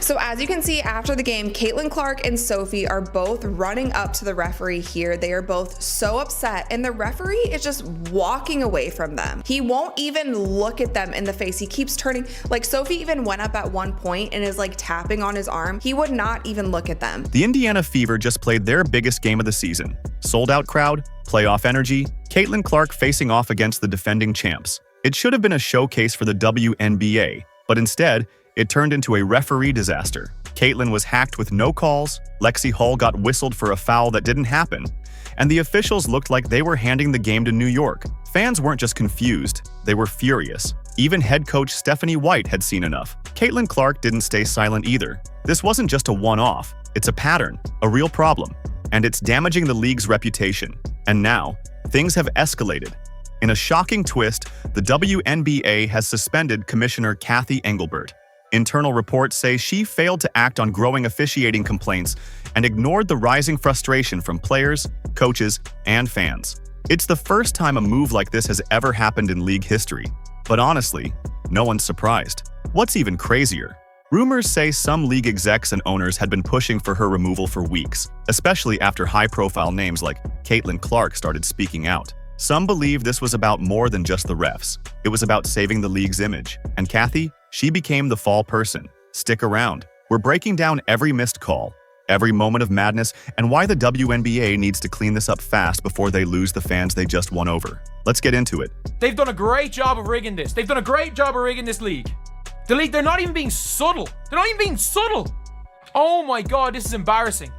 So as you can see after the game, Caitlin Clark and Sophie are both running up to the referee here. They are both so upset, and the referee is just walking away from them. He won't even look at them in the face. He keeps turning, like Sophie even went up at one point and is like tapping on his arm. He would not even look at them. The Indiana Fever just played their biggest game of the season. Sold out crowd, playoff energy, Caitlin Clark facing off against the defending champs. It should have been a showcase for the WNBA, but instead, it turned into a referee disaster. Caitlin was hacked with no calls, Lexi Hull got whistled for a foul that didn't happen, and the officials looked like they were handing the game to New York. Fans weren't just confused, they were furious. Even head coach Stephanie White had seen enough. Caitlin Clark didn't stay silent either. This wasn't just a one-off, it's a pattern, a real problem, and it's damaging the league's reputation. And now, things have escalated. In a shocking twist, the WNBA has suspended Commissioner Cathy Engelbert. Internal reports say she failed to act on growing officiating complaints and ignored the rising frustration from players, coaches, and fans. It's the first time a move like this has ever happened in league history. But honestly, no one's surprised. What's even crazier? Rumors say some league execs and owners had been pushing for her removal for weeks, especially after high-profile names like Caitlin Clark started speaking out. Some believe this was about more than just the refs. It was about saving the league's image. And Cathy? She became the fall person. Stick around. We're breaking down every missed call, every moment of madness, and why the WNBA needs to clean this up fast before they lose the fans they just won over. Let's get into it. They've done a great job of rigging this. They've done a great job of rigging this league. The league, they're not even being subtle. They're not even being subtle. Oh my God, this is embarrassing.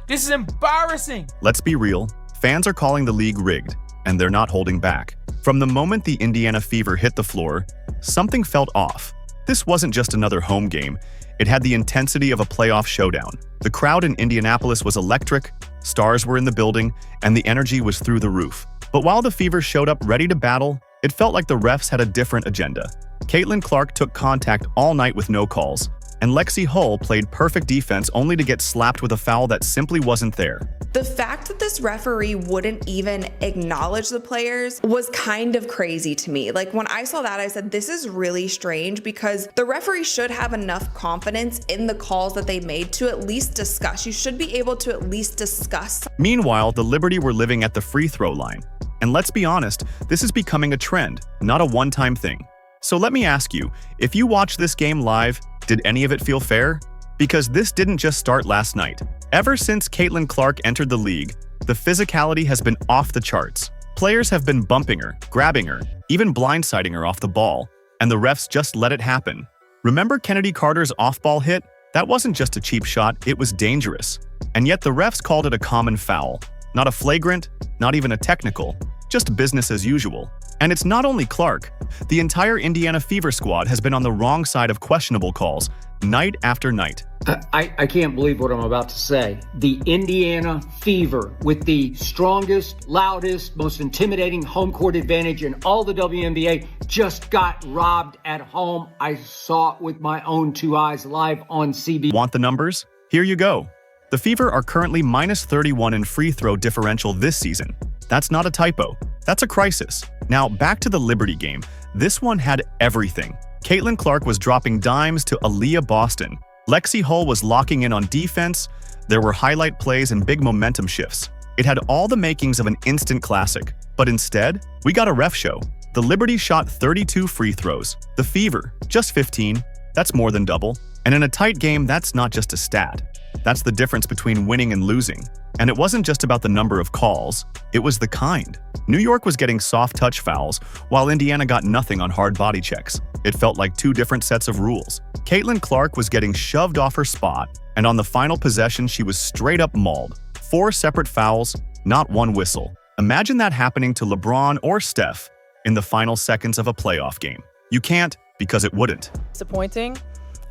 This is embarrassing. Let's be real. Fans are calling the league rigged, and they're not holding back. From the moment the Indiana Fever hit the floor, something felt off. This wasn't just another home game. It had the intensity of a playoff showdown. The crowd in Indianapolis was electric, stars were in the building, and the energy was through the roof. But while the Fever showed up ready to battle, it felt like the refs had a different agenda. Caitlin Clark took contact all night with no calls, and Lexi Hull played perfect defense only to get slapped with a foul that simply wasn't there. The fact that this referee wouldn't even acknowledge the players was kind of crazy to me. Like when I saw that, I said, this is really strange because the referee should have enough confidence in the calls that they made to at least discuss. You should be able to at least discuss. Meanwhile, the Liberty were living at the free throw line. And let's be honest, this is becoming a trend, not a one-time thing. So let me ask you, if you watched this game live, did any of it feel fair? Because this didn't just start last night. Ever since Caitlin Clark entered the league, the physicality has been off the charts. Players have been bumping her, grabbing her, even blindsiding her off the ball, and the refs just let it happen. Remember Kennedy Carter's off-ball hit? That wasn't just a cheap shot, it was dangerous. And yet the refs called it a common foul. Not a flagrant, not even a technical, just business as usual. And it's not only Clark. The entire Indiana Fever squad has been on the wrong side of questionable calls, night after night. I can't believe what I'm about to say. The Indiana Fever, with the strongest, loudest, most intimidating home court advantage in all the WNBA, just got robbed at home. I saw it with my own two eyes live on CB. Want the numbers? Here you go. The Fever are currently -31 in free throw differential this season. That's not a typo. That's a crisis. Now, back to the Liberty game. This one had everything. Caitlin Clark was dropping dimes to Aaliyah Boston. Lexi Hull was locking in on defense. There were highlight plays and big momentum shifts. It had all the makings of an instant classic. But instead, we got a ref show. The Liberty shot 32 free throws. The Fever, just 15. That's more than double. And in a tight game, that's not just a stat. That's the difference between winning and losing. And it wasn't just about the number of calls, it was the kind. New York was getting soft touch fouls, while Indiana got nothing on hard body checks. It felt like two different sets of rules. Caitlin Clark was getting shoved off her spot, and on the final possession she was straight up mauled. 4 separate fouls, not one whistle. Imagine that happening to LeBron or Steph in the final seconds of a playoff game. You can't, because it wouldn't. Disappointing.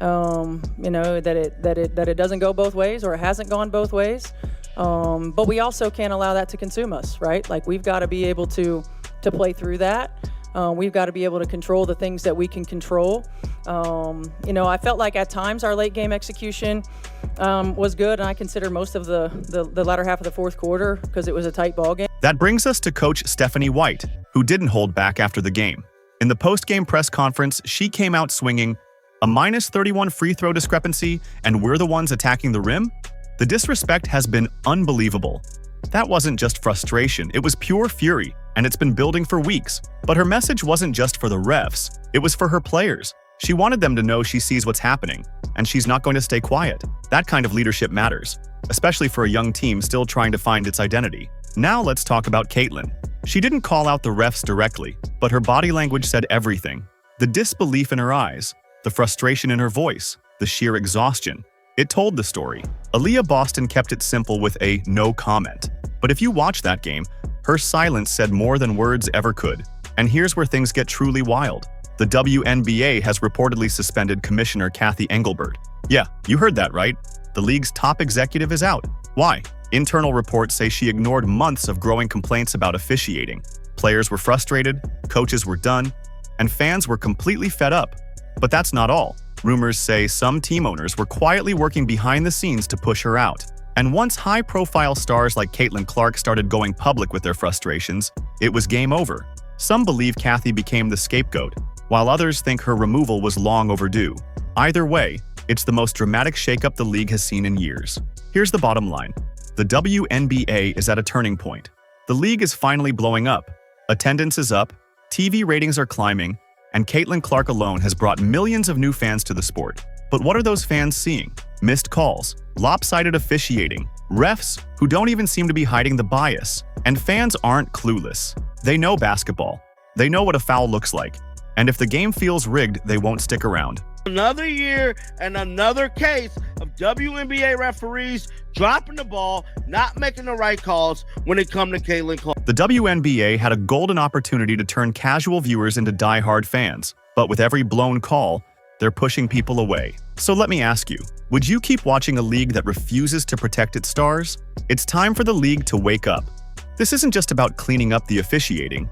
That it doesn't go both ways, or it hasn't gone both ways. But we also can't allow that to consume us, right? Like, we've got to be able to play through that. We've got to be able to control the things that we can control. I felt like at times our late game execution was good, and I consider most of the latter half of the fourth quarter, because it was a tight ball game. That brings us to Coach Stephanie White, who didn't hold back after the game. In the post-game press conference, she came out swinging A -31 free throw discrepancy, and we're the ones attacking the rim? The disrespect has been unbelievable. That wasn't just frustration, it was pure fury, and it's been building for weeks. But her message wasn't just for the refs, it was for her players. She wanted them to know she sees what's happening, and she's not going to stay quiet. That kind of leadership matters, especially for a young team still trying to find its identity. Now let's talk about Caitlin. She didn't call out the refs directly, but her body language said everything. The disbelief in her eyes, the frustration in her voice, the sheer exhaustion. It told the story. Aaliyah Boston kept it simple with a no comment. But if you watch that game, her silence said more than words ever could. And here's where things get truly wild. The WNBA has reportedly suspended Commissioner Cathy Engelbert. Yeah, you heard that right. The league's top executive is out. Why? Internal reports say she ignored months of growing complaints about officiating. Players were frustrated, coaches were done, and fans were completely fed up. But that's not all. Rumors say some team owners were quietly working behind the scenes to push her out. And once high-profile stars like Caitlin Clark started going public with their frustrations, it was game over. Some believe Cathy became the scapegoat, while others think her removal was long overdue. Either way, it's the most dramatic shakeup the league has seen in years. Here's the bottom line. The WNBA is at a turning point. The league is finally blowing up. Attendance is up, TV ratings are climbing, and Caitlin Clark alone has brought millions of new fans to the sport. But what are those fans seeing? Missed calls, lopsided officiating, refs who don't even seem to be hiding the bias. And fans aren't clueless. They know basketball. They know what a foul looks like. And if the game feels rigged, they won't stick around. Another year and another case of WNBA referees dropping the ball, not making the right calls when it comes to Caitlin Clark. The WNBA had a golden opportunity to turn casual viewers into die-hard fans, but with every blown call, they're pushing people away. So let me ask you, would you keep watching a league that refuses to protect its stars? It's time for the league to wake up. This isn't just about cleaning up the officiating,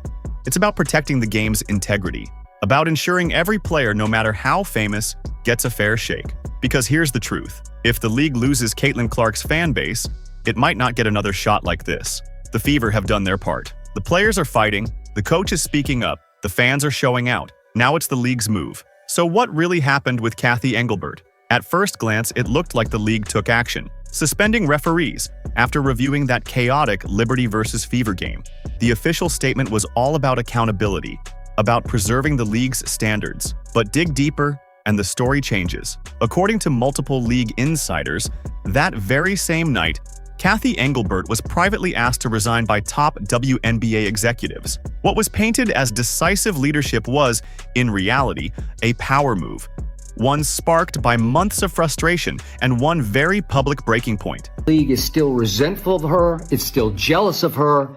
it's about protecting the game's integrity. About ensuring every player, no matter how famous, gets a fair shake. Because here's the truth. If the league loses Caitlin Clark's fan base, it might not get another shot like this. The Fever have done their part. The players are fighting, the coach is speaking up, the fans are showing out. Now it's the league's move. So what really happened with Cathy Engelbert? At first glance, it looked like the league took action, suspending referees after reviewing that chaotic Liberty versus Fever game. The official statement was all about accountability, about preserving the league's standards. But dig deeper, and the story changes. According to multiple league insiders, that very same night, Cathy Engelbert was privately asked to resign by top WNBA executives. What was painted as decisive leadership was, in reality, a power move. One sparked by months of frustration and one very public breaking point. The league is still resentful of her, it's still jealous of her,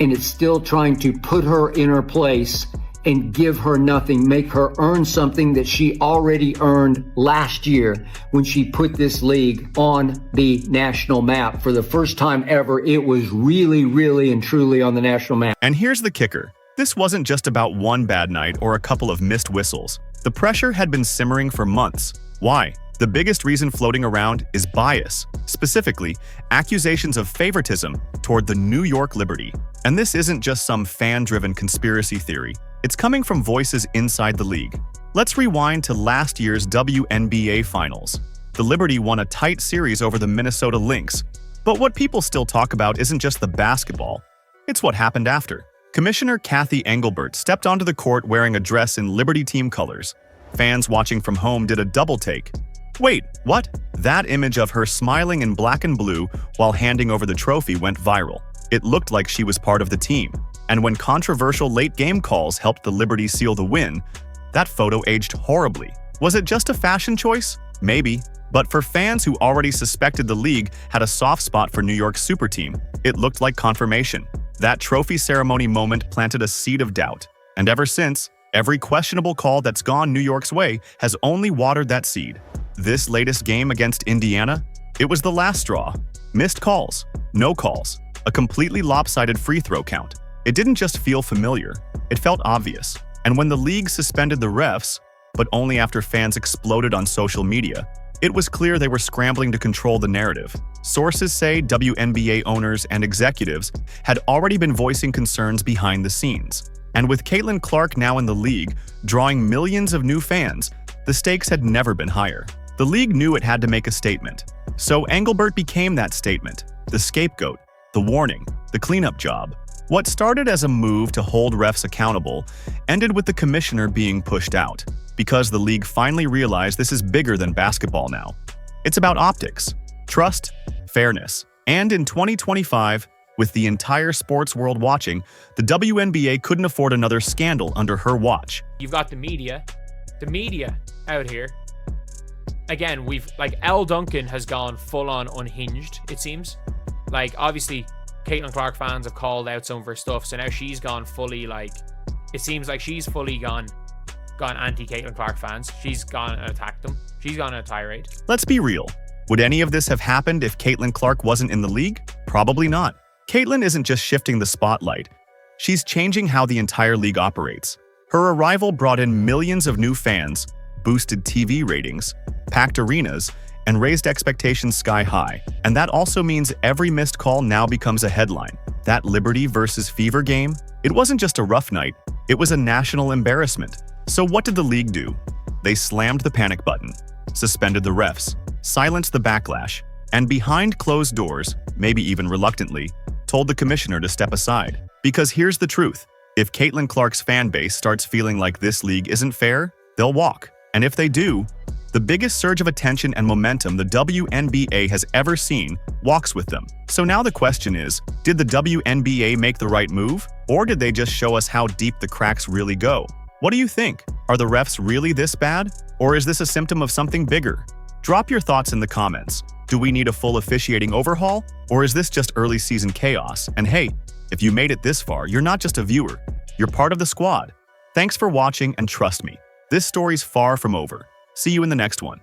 and it's still trying to put her in her place and give her nothing, make her earn something that she already earned last year when she put this league on the national map. For the first time ever, it was really and truly on the national map. And here's the kicker. This wasn't just about one bad night or a couple of missed whistles. The pressure had been simmering for months. Why? The biggest reason floating around is bias, specifically accusations of favoritism toward the New York Liberty. And this isn't just some fan-driven conspiracy theory. It's coming from voices inside the league. Let's rewind to last year's WNBA Finals. The Liberty won a tight series over the Minnesota Lynx. But what people still talk about isn't just the basketball, it's what happened after. Commissioner Cathy Engelbert stepped onto the court wearing a dress in Liberty team colors. Fans watching from home did a double take. Wait, what? That image of her smiling in black and blue while handing over the trophy went viral. It looked like she was part of the team. And when controversial late-game calls helped the Liberty seal the win, that photo aged horribly. Was it just a fashion choice? Maybe. But for fans who already suspected the league had a soft spot for New York's super team, it looked like confirmation. That trophy ceremony moment planted a seed of doubt. And ever since, every questionable call that's gone New York's way has only watered that seed. This latest game against Indiana, it was the last straw. Missed calls, no calls, a completely lopsided free throw count. It didn't just feel familiar, it felt obvious. And when the league suspended the refs, but only after fans exploded on social media, it was clear they were scrambling to control the narrative. Sources say WNBA owners and executives had already been voicing concerns behind the scenes. And with Caitlin Clark now in the league, drawing millions of new fans, The stakes had never been higher. The league knew it had to make a statement. So Engelbert became that statement, the scapegoat, the warning, the cleanup job. What started as a move to hold refs accountable ended with the commissioner being pushed out, because the league finally realized this is bigger than basketball now. It's about optics, trust, fairness. And in 2025, with the entire sports world watching, the WNBA couldn't afford another scandal under her watch. You've got the media out here. Again, Elle Duncan has gone full on unhinged, it seems. Like, obviously, Caitlin Clark fans have called out some of her stuff, so now she's gone fully, it seems like she's fully gone anti-Caitlin Clark fans. She's gone and attacked them. She's gone on a tirade. Let's be real. Would any of this have happened if Caitlin Clark wasn't in the league? Probably not. Caitlin isn't just shifting the spotlight. She's changing how the entire league operates. Her arrival brought in millions of new fans, boosted TV ratings, packed arenas, and raised expectations sky high. And that also means every missed call now becomes a headline. That Liberty versus Fever game? It wasn't just a rough night, it was a national embarrassment. So what did the league do? They slammed the panic button, suspended the refs, silenced the backlash, and behind closed doors, maybe even reluctantly, told the commissioner to step aside. Because here's the truth. If Caitlin Clark's fan base starts feeling like this league isn't fair, they'll walk. And if they do, the biggest surge of attention and momentum the WNBA has ever seen walks with them. So now the question is, did the WNBA make the right move? Or did they just show us how deep the cracks really go? What do you think? Are the refs really this bad? Or is this a symptom of something bigger? Drop your thoughts in the comments. Do we need a full officiating overhaul? Or is this just early season chaos? And hey, if you made it this far, you're not just a viewer. You're part of the squad. Thanks for watching, and trust me, this story's far from over. See you in the next one.